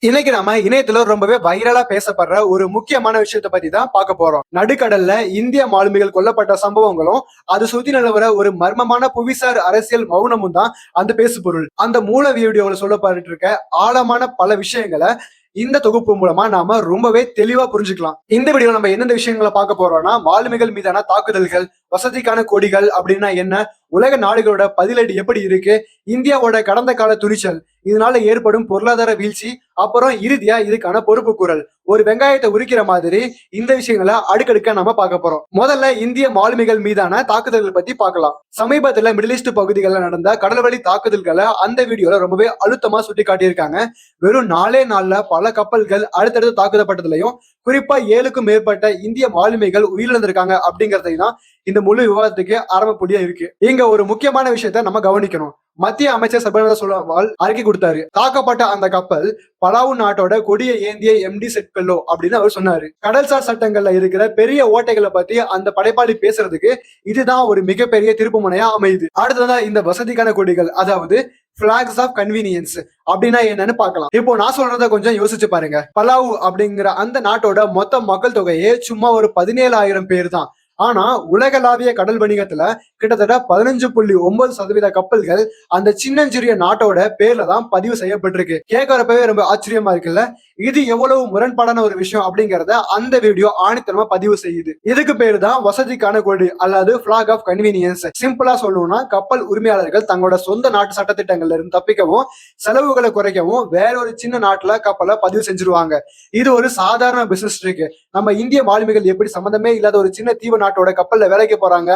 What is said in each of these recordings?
இன்னைக்கு நம்ம இணையத்துல ரொம்பவே வைரலா பேசப்படுற ஒரு முக்கியமான விஷயத்த பத்தி தான் பார்க்க போறோம். நடுக்கடல்ல இந்திய மாலுமிகள் கொல்லப்பட்ட சம்பவங்களும் அது சுத்தி நிலவர ஒரு மர்மமான புவிசார் அரசியல் மௌனமும் தான் அந்த பேசு பொருள். அந்த மூல வீடியோல சொல்லப்பட்டு இருக்க ஆழமான பல விஷயங்களை இந்த தொகுப்பு மூலமா நாம ரொம்பவே தெளிவா புரிஞ்சுக்கலாம். இந்த வீடியோ நம்ம எந்தெந்த விஷயங்களை பார்க்க போறோம்னா, மாலுமிகள் மீதான தாக்குதல்கள், வசதிக்கான கொடிகள் அப்படின்னா என்ன, உலக நாடுகளோட பதிலடி எப்படி இருக்கு, இந்தியாவோட கடந்த கால துணிச்சல், இதனால ஏற்படும் பொருளாதார வீழ்ச்சி, அப்புறம் இறுதியா இதுக்கான பொறுப்பு கூறல். ஒரு வெங்காயத்தை உரிக்கிற மாதிரி இந்த விஷயங்களை அடுக்கடுக்க நம்ம பார்க்க போறோம். முதல்ல இந்திய மாலுமிகள் மீதான தாக்குதல்கள் பத்தி பார்க்கலாம். சமீபத்துல மிடில் ஈஸ்ட் பகுதிகளில் நடந்த கடல்வழி தாக்குதல்களை அந்த வீடியோல ரொம்பவே அழுத்தமா சுட்டி காட்டியிருக்காங்க. வெறும் 4 நாள்ல பல கப்பல்கள் அடுத்தடுத்து தாக்குதப்பட்டதுலயும் குறிப்பா 7க்கும் மேற்பட்ட இந்திய மாலுமிகள் உயிரிழந்திருக்காங்க அப்படிங்கறதையும் தான் இந்த முழு விவாதத்துக்கு ஆரம்ப புள்ளியா இருக்கு. இங்க ஒரு முக்கியமான விஷயத்த நம்ம கவனிக்கணும். மத்திய அமைச்சர் சர்பானந்த சோனோவால் அறிக்கை கொடுத்தாரு. தாக்கப்பட்ட அந்த கப்பல் பலாவு நாட்டோட கொடியை ஏந்திய எம்டி செட் பெல்லோ அப்படின்னு அவர் சொன்னாரு. கடல்சார் சட்டங்கள்ல இருக்கிற பெரிய ஓட்டைகளை பத்தி அந்த படைப்பாளி பேசுறதுக்கு இதுதான் ஒரு மிகப்பெரிய திருப்பு முனையா அமையுது. அடுத்ததான் இந்த வசதிக்கான கொடிகள், அதாவது பிளாக்ஸ் ஆஃப் கன்வீனியன்ஸ் அப்படின்னா என்னன்னு பார்க்கலாம். இப்போ நான் சொல்றத கொஞ்சம் யோசிச்சு பாருங்க. பலாவு அப்படிங்கிற அந்த நாட்டோட மொத்த மக்கள் தொகையே சும்மா ஒரு 17,000 பேர் தான். ஆனா உலகளாவிய கடல் வணிகத்துல கிட்டத்தட்ட 15.9% கப்பல்கள் அந்த சின்னஞ்சிறிய நாட்டோட பேர்ல தான் பதிவு செய்யப்பட்டிருக்கு. கேட்கறப்பவே ரொம்ப ஆச்சரியமா இருக்குல்ல. இது எவ்வளவு முரண்பாடான ஒரு விஷயம் அப்படிங்கறத அந்த வீடியோ ஆணித்தனமா பதிவு செய்யுது. இதுக்கு பேரு தான் வசதிக்கான கொடி அல்லது பிளாக் ஆஃப் கன்வீனியன்ஸ். சிம்பிளா சொல்லணும்னா, கப்பல் உரிமையாளர்கள் தங்களோட சொந்த நாட்டு சட்டத்திட்டங்கள்ல இருந்து தப்பிக்கவும் செலவுகளை குறைக்கவும் வேற ஒரு சின்ன நாட்டுல கப்பலை பதிவு செஞ்சிருவாங்க. இது ஒரு சாதாரண பிசினஸ் ட்ரிக். நம்ம இந்திய மாலுமிகள் எப்படி சம்பந்தமே இல்லாத ஒரு சின்ன தீவு நாட்டோட கப்பல்ல வேலைக்கு போறாங்க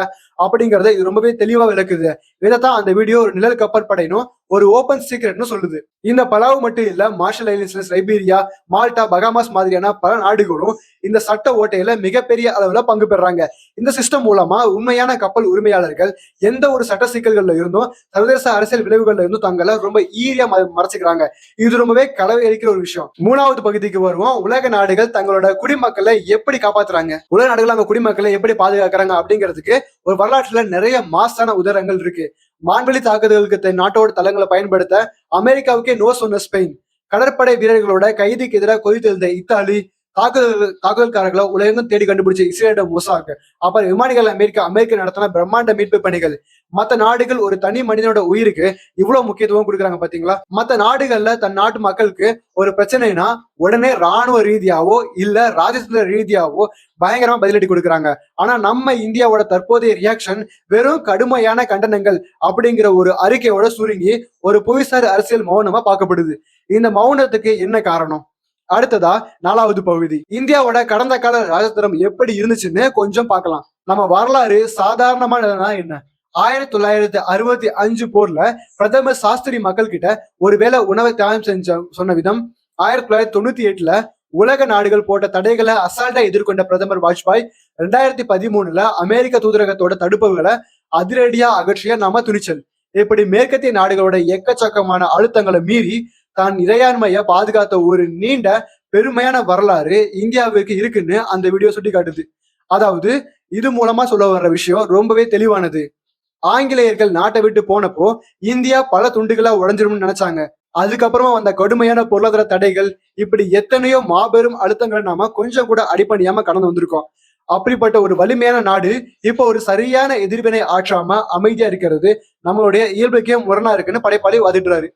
அப்படிங்கறத இது ரொம்பவே தெளிவா விளக்குது. இதைத்தான் அந்த வீடியோ ஒரு நிழல் கப்பற்படையினும் ஒரு ஓபன் சீக்ரெட்னு சொல்லுது. இந்த பலாவு மட்டும் இல்ல, மார்ஷல் ஐலண்ட்ஸ்ல லைபீரியா, மால்டா, பகாமாஸ் மாதிரியான பல நாடுகளும் இந்த சட்ட ஓட்டையில மிகப்பெரிய அளவுல பங்கு பெறாங்க. இந்த சிஸ்டம் மூலமா உண்மையான கப்பல் உரிமையாளர்கள் எந்த ஒரு சட்ட சிக்கல்கள்ல இருந்தும் சர்வதேச அரசியல் விளைவுகள்ல இருந்தும் தங்களை ரொம்ப ஈரியா மறைச்சுக்கிறாங்க. இது ரொம்பவே கலவை அளிக்கிற ஒரு விஷயம். 3வது பகுதிக்கு வருவோம். உலக நாடுகள் தங்களோட குடிமக்களை எப்படி காப்பாத்துறாங்க, உலக நாடுகள் அவங்க குடிமக்களை எப்படி பாதுகாக்கிறாங்க அப்படிங்கிறதுக்கு ஒரு வரலாற்றுல நிறைய மாசான உதாரணங்கள் இருக்கு. வான்வெளி தாக்குதலுக்கு நாட்டோட தளங்களை பயன்படுத்த அமெரிக்காவுக்கே நோ சொன்ன ஸ்பெயின், கடற்படை வீரர்களோட கைதுக்கு எதிராக கொதித்தெழுந்த இத்தாலி, தாக்குதல்காரர்களை உலகம் தேடி கண்டுபிடிச்ச இஸ்ரேலோட மொசாக், அப்புறம் விமானிகள் அமெரிக்கா நடத்தின பிரம்மாண்ட மீட்பு பணிகள். மற்ற நாடுகள் ஒரு தனி மனிதனோட உயிருக்கு இவ்வளவு முக்கியத்துவம் கொடுக்குறாங்க பாத்தீங்களா. மற்ற நாடுகள்ல தன் நாட்டு மக்களுக்கு ஒரு பிரச்சனைனா உடனே ராணுவ ரீதியாவோ இல்ல ராஜதந்திர ரீதியாவோ பயங்கரமா பதிலடி கொடுக்குறாங்க. ஆனா நம்ம இந்தியாவோட தற்போதைய ரியாக்ஷன் வெறும் கடுமையான கண்டனங்கள் அப்படிங்கிற ஒரு அறிக்கையோட சுருங்கி ஒரு புவிசார் அரசியல் மௌனமா பார்க்கப்படுது. இந்த மௌனத்துக்கு என்ன காரணம்? அடுத்ததா 4வது பகுதி, இந்தியாவோட கடந்த கால ராஜதந்திரம் எப்படி இருந்துச்சுன்னு கொஞ்சம் பார்க்கலாம். நம்ம வரலாறு சாதாரணமான என்ன, 1965 போர்ல பிரதமர் சாஸ்திரி மக்கள் கிட்ட ஒருவேளை உணவை தியாகம் சொன்ன விதம், 1998ல உலக நாடுகள் போட்ட தடைகளை அசால்ட்டா எதிர்கொண்ட பிரதமர் வாஜ்பாய், 2013ல அமெரிக்க தூதரகத்தோட தடுப்புகளை அதிரடியா அகற்றிய நம்ம துணிச்சல், இப்படி மேற்கத்திய நாடுகளோட எக்கச்சக்கமான அழுத்தங்களை மீறி தான் இறையாண்மைய பாதுகாத்த ஒரு நீண்ட பெருமையான வரலாறு இந்தியாவுக்கு இருக்குன்னு அந்த வீடியோ சுட்டி காட்டுது. அதாவது இது மூலமா சொல்ல வர்ற விஷயம் ரொம்பவே தெளிவானது. ஆங்கிலேயர்கள் நாட்டை விட்டு போனப்போ இந்தியா பல துண்டுகளா உடைஞ்சிரும்னு நினைச்சாங்க. அதுக்கப்புறமா வந்த கடுமையான பொருளாதார தடைகள், இப்படி எத்தனையோ மாபெரும் அழுத்தங்களை நாம கொஞ்சம் கூட அடிப்பணியாம கடந்து வந்திருக்கோம். அப்படிப்பட்ட ஒரு வலிமையான நாடு இப்போ ஒரு சரியான எதிர்வினை ஆற்றாம அமைதியா இருக்கிறது நம்மளுடைய இயல்புக்கே முரணா இருக்குன்னு படைப்பாளி வாதிடுறாரு.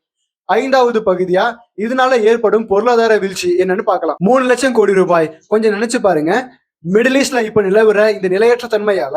5வது பகுதியா இதனால ஏற்படும் பொருளாதார வீழ்ச்சி என்னன்னு பார்க்கலாம். 3 லட்சம் கோடி ரூபாய். கொஞ்சம் நினைச்சு பாருங்க. மிடில் ஈஸ்ட்ல இப்ப நிலவுற இந்த நிலையற்ற தன்மையால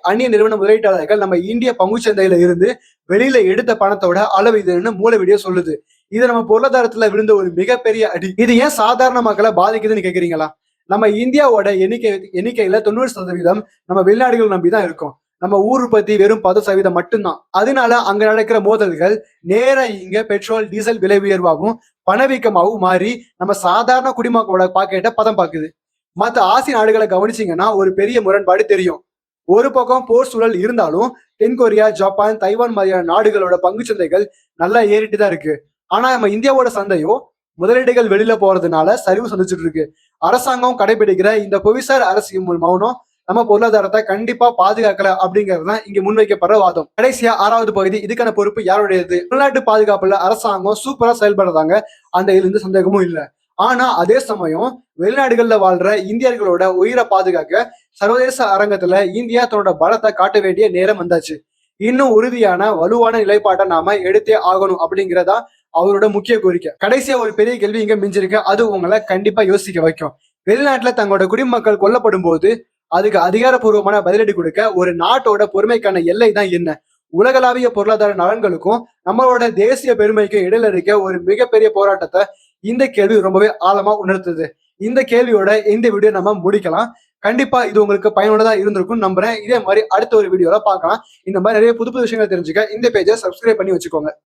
அந்நிய நிறுவன முதலீட்டாளர்கள் நம்ம இந்திய பங்குச்சந்தையில இருந்து வெளியில எடுத்த பணத்தோட அளவு இதுன்னு மூல வீடியோ சொல்லுது. இது நம்ம பொருளாதாரத்துல விழுந்த ஒரு மிகப்பெரிய அடி. இது ஏன் சாதாரண மக்களை பாதிக்குதுன்னு கேக்குறீங்களா? நம்ம இந்தியாவோட எண்ணிக்கையில 90% நம்ம வெளிநாடுகள் நம்பிதான் இருக்கோம். நம்ம ஊர் உற்பத்தி வெறும் 10% மட்டும்தான். அதனால அங்க நடக்கிற மோதல்கள் நேர இங்க பெட்ரோல் டீசல் விலை உயர்வாகவும் பணவீக்கமாகவும் மாறி நம்ம சாதாரண குடிமக்களோட பாக்கெட்டை பதம் பாக்குது. மற்ற ஆசிய நாடுகளை கவனிச்சீங்கன்னா ஒரு பெரிய முரண்பாடு தெரியும். ஒரு பக்கம் போர் சூழல் இருந்தாலும் தென்கொரியா, ஜப்பான், தைவான் மாதிரியான நாடுகளோட பங்கு சந்தைகள் நல்லா ஏறிட்டு தான் இருக்கு. ஆனா நம்ம இந்தியாவோட சந்தையோ முதலீடுகள் வெளியில போறதுனால சரிவு சந்திச்சுட்டு இருக்கு. அரசாங்கம் கடைபிடிக்கிற இந்த புவிசார் அரசியல் மௌனம் நம்ம பொருளாதாரத்தை கண்டிப்பா பாதுகாக்கல அப்படிங்கிறது தான் இங்க முன்வைக்கப்படுற வாதம். கடைசியா 6வது பகுதி, இதுக்கான பொறுப்பு யாருடையது? உள்நாட்டு பாதுகாப்புல அரசாங்கம் சூப்பரா செயல்படுறாங்க, அந்த இதுல இருந்து சந்தேகமும் இல்ல. ஆனா அதே சமயம் வெளிநாடுகள்ல வாழ்ற இந்தியர்களோட உயிரை பாதுகாக்க சர்வதேச அரங்கத்துல இந்தியா தன்னோட பலத்தை காட்ட வேண்டிய நேரம் வந்தாச்சு. இன்னும் உறுதியான வலுவான நிலைப்பாட்டை நாம எடுத்தே ஆகணும் அப்படிங்கிறதா அவரோட முக்கிய கோரிக்கை. கடைசியா ஒரு பெரிய கேள்வி இங்க மிஞ்சிருக்கு, அது உங்களை கண்டிப்பா யோசிக்க வைக்கும். வெளிநாட்டுல தங்களோட குடிமக்கள் கொல்லப்படும் போது அதுக்கு அதிகாரப்பூர்வமான பதிலடி கொடுக்க ஒரு நாட்டோட பொறுமைக்கான எல்லை தான் என்ன? உலகளாவிய பொருளாதார நலன்களுக்கும் நம்மளோட தேசிய பெருமைக்கும் இடையில இருக்க ஒரு மிகப்பெரிய போராட்டத்தை இந்த கேள்வி ரொம்பவே ஆழமா உணர்த்துது. இந்த கேள்வியோட இந்த வீடியோ நம்ம முடிக்கலாம். கண்டிப்பா இது உங்களுக்கு பயனுள்ளதா இருந்திருக்கும் நம்புறேன். இதே மாதிரி அடுத்த ஒரு வீடியோல பார்க்கலாம். இந்த மாதிரி நிறைய புது புது விஷயங்கள் தெரிஞ்சுக்க இந்த பேஜை சப்ஸ்கிரைப் பண்ணி வச்சுக்கோங்க.